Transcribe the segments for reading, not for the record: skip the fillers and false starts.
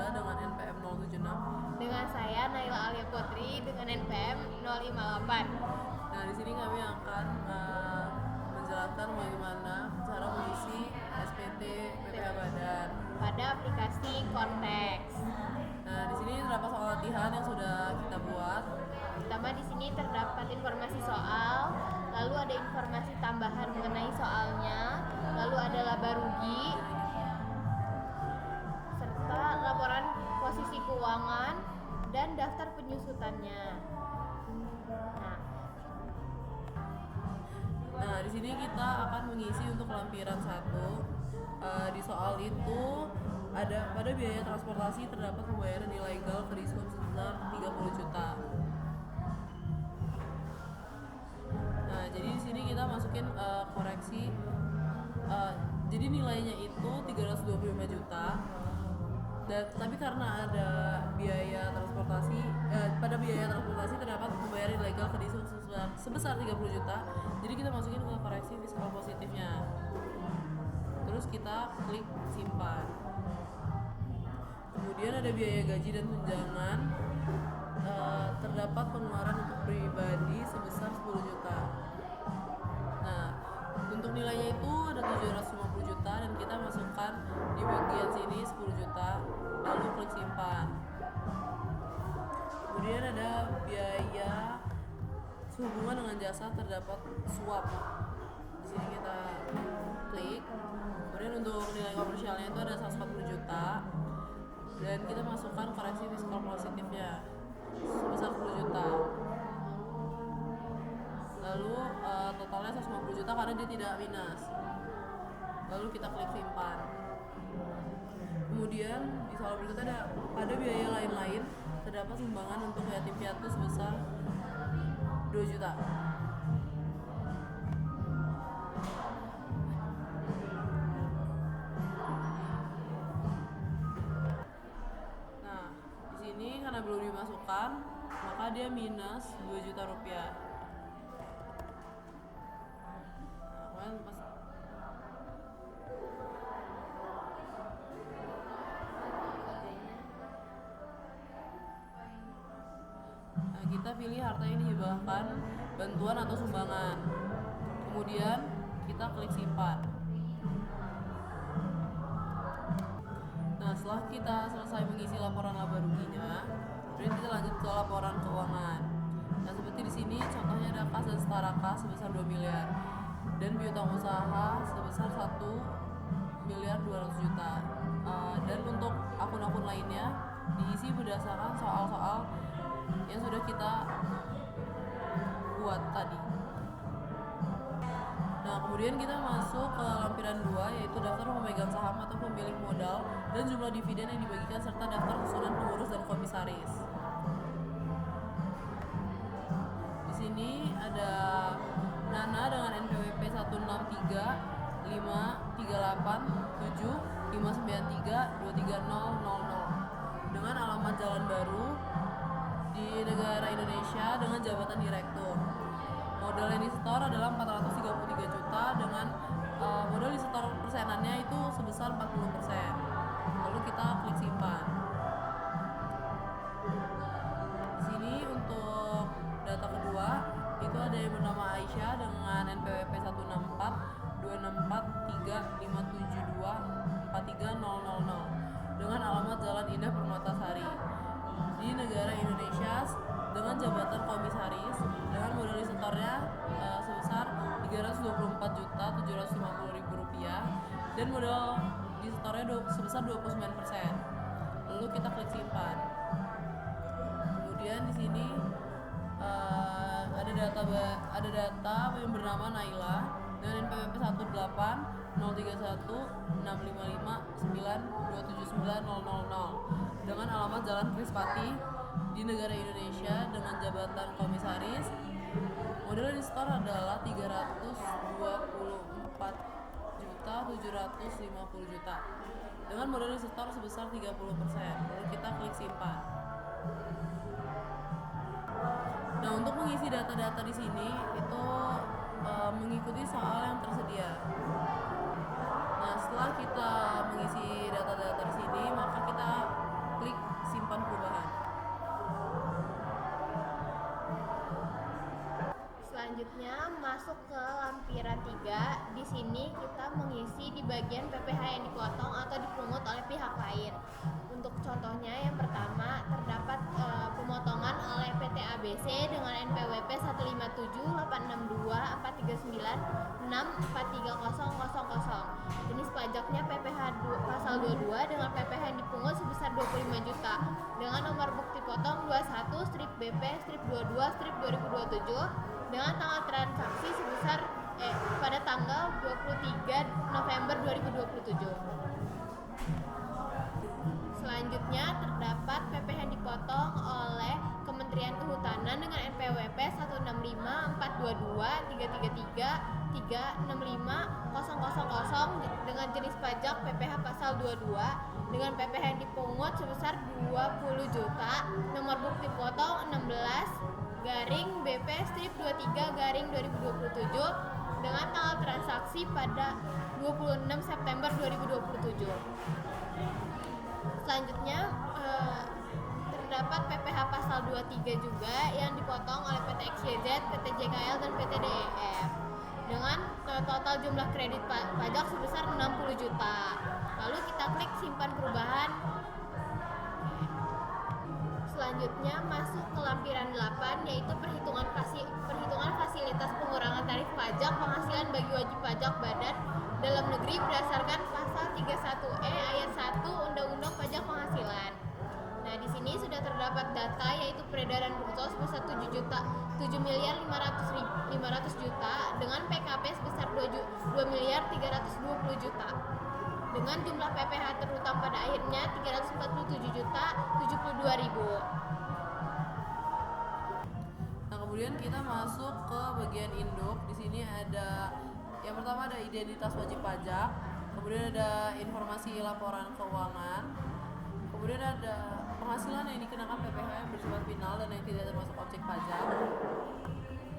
Nabila dengan NPM 076. Dengan saya Naila Alia Putri dengan NPM 058. Nah, di sini kami akan menjelaskan bagaimana cara mengisi SPT PPH Badan pada aplikasi Cortex. Nah, di sini terdapat soal latihan yang sudah kita buat. Pertama, di sini terdapat informasi soal, lalu ada informasi tambahan mengenai soalnya, lalu ada laba rugi, serta laporan posisi keuangan dan daftar penyusutannya. Nah, di sini kita akan mengisi untuk lampiran 1. Di soal itu ada pada biaya transportasi terdapat pembayaran ilegal ke Diskop sebesar 30 juta. Nah, jadi di sini kita masukin koreksi. Jadi nilainya itu 325 juta. Tapi karena ada biaya transportasi, pada biaya transportasi terdapat pembayaran ilegal ke Diskop sebesar 30 juta. Jadi kita masukin ke koreksi fiskal positifnya. Terus kita klik simpan. Kemudian ada biaya gaji dan tunjangan, terdapat pengeluaran untuk pribadi sebesar 10 juta. Nah, untuk nilainya itu ada 750 juta dan kita masukkan di bagian sini 10 juta, lalu klik simpan. Kemudian ada biaya sehubungan dengan jasa, terdapat suap. Di sini kita klik. Kemudian untuk nilai komersialnya itu ada 140 juta dan kita masukkan koreksi fiskal positifnya sebesar 10 juta. Lalu totalnya 150 juta karena dia tidak minus. Lalu kita klik simpan. Kemudian di soal berikutnya ada pada biaya lain-lain terdapat sumbangan untuk yatim piatu sebesar 2 juta. Nah, di sini karena belum dimasukkan, maka dia minus 2 juta rupiah. Nah, kita pilih harta yang dihibahkan, bantuan atau sumbangan. Kemudian kita klik simpan. Nah, setelah kita selesai mengisi laporan laba ruginya, kemudian kita lanjut ke laporan keuangan. Nah, seperti di sini contohnya ada kas dan setara kas sebesar 2 miliar dan piutang usaha sebesar 1 miliar 200 juta. Dan untuk akun-akun lainnya diisi berdasarkan soal-soal yang sudah kita buat tadi. Nah, kemudian kita masuk ke lampiran 2, yaitu daftar pemegang saham atau pemilik modal dan jumlah dividen yang dibagikan serta daftar susunan pengurus dan komisaris. Di sini ada Nana dengan NPWP 163 538 7 593 23000 dengan alamat Jalan Baru di negara Indonesia dengan jabatan direktur. Modal yang disetor adalah 433 juta dengan modal disetor persenannya itu sebesar 40%. Lalu kita klik simpan. Di sini untuk data kedua itu ada yang bernama Aisyah dengan NPWP 164 264 3572 43000 dengan alamat Jalan Indah Permatasari di negara Indonesia dengan jabatan komisaris dengan modal disetornya sebesar 324.750.000 rupiah dan modal disetornya sebesar 29%. Lalu kita klik simpan. Kemudian di sini ada data yang bernama Naila dengan NPWP 18 031 655 9 279 000 dengan alamat Jalan Krispati di negara Indonesia dengan jabatan komisaris. Modal yang disetor adalah 324.750 juta dengan modal disetor sebesar 30%. Lalu kita klik simpan. Nah, untuk mengisi data-data di sini itu mengikuti soal yang tersedia. Nah, setelah kita mengisi data-data di sini, maka kita kita mengisi di bagian PPh yang dipotong atau dipungut oleh pihak lain. Untuk contohnya yang pertama terdapat pemotongan oleh PT ABC dengan NPWP 1582839643000. Jenis pajaknya PPh pasal 22 dengan PPh yang dipungut sebesar 25 juta dengan nomor bukti potong 21-BP-22-2027 dengan tanggal transaksi sebesar pada tanggal 23 November 2027. Selanjutnya terdapat PPh yang dipotong oleh Kementerian Kehutanan dengan NPWP 1654233365000 dengan jenis pajak PPh pasal 22 dengan PPh yang dipungut sebesar 20 juta, nomor bukti potong 16-BP-23-2027 dengan tanggal transaksi pada 26 September 2027. Selanjutnya terdapat PPh pasal 23 juga yang dipotong oleh PT XYZ, PT JKL, dan PT DEF dengan total jumlah kredit pajak sebesar 60 juta. Lalu kita klik simpan perubahan. Selanjutnya masuk ke lampiran 8 yaitu perhitungan fasilitas pengurangan tarif pajak penghasilan bagi wajib pajak badan dalam negeri berdasarkan pasal 31E ayat 1 Undang-Undang Pajak Penghasilan. Nah, di sini sudah terdapat data yaitu peredaran bruto sebesar 7.500.000 juta dengan PKP sebesar 2.320 juta. Dengan jumlah PPh terutang pada akhirnya 347.072.000. Nah, kemudian kita masuk ke bagian induk. Di sini ada yang pertama ada identitas wajib pajak, kemudian ada informasi laporan keuangan, kemudian ada penghasilan yang dikenakan PPh yang bersifat final dan yang tidak termasuk objek pajak.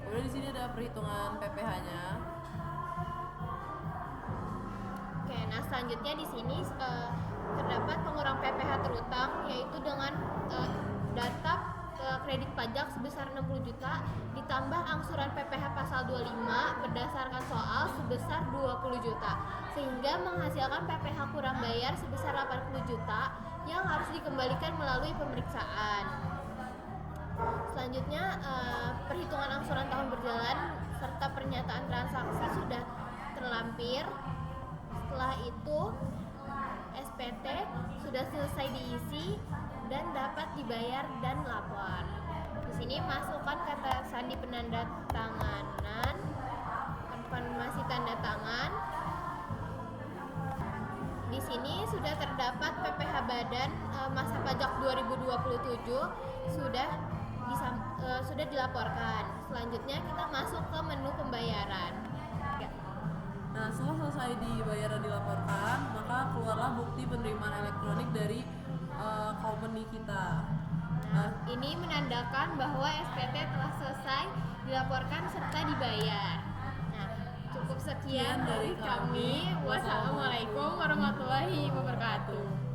Kemudian di sini ada perhitungan PPh-nya. Oke, nah selanjutnya di sini terdapat pengurang PPh terutang yaitu dengan data kredit pajak sebesar 60 juta ditambah angsuran PPh pasal 25 berdasarkan soal sebesar 20 juta sehingga menghasilkan PPh kurang bayar sebesar 80 juta yang harus dikembalikan melalui pemeriksaan. Selanjutnya perhitungan angsuran tahun berjalan serta pernyataan transaksi sudah terlampir. Setelah itu SPT sudah selesai diisi dan dapat dibayar dan lapor. Di sini masukkan kata sandi penanda tanganan, konfirmasi tanda tangan. Di sini sudah terdapat PPh badan masa pajak 2027 sudah dilaporkan. Selanjutnya kita masuk ke menu pembayaran. Nah, setelah selesai dibayar dan dilaporkan, maka keluarlah bukti penerimaan elektronik dari company kita. Nah, ini menandakan bahwa SPT telah selesai dilaporkan serta dibayar. Nah, cukup sekian dari kami. Wassalamualaikum warahmatullahi wabarakatuh.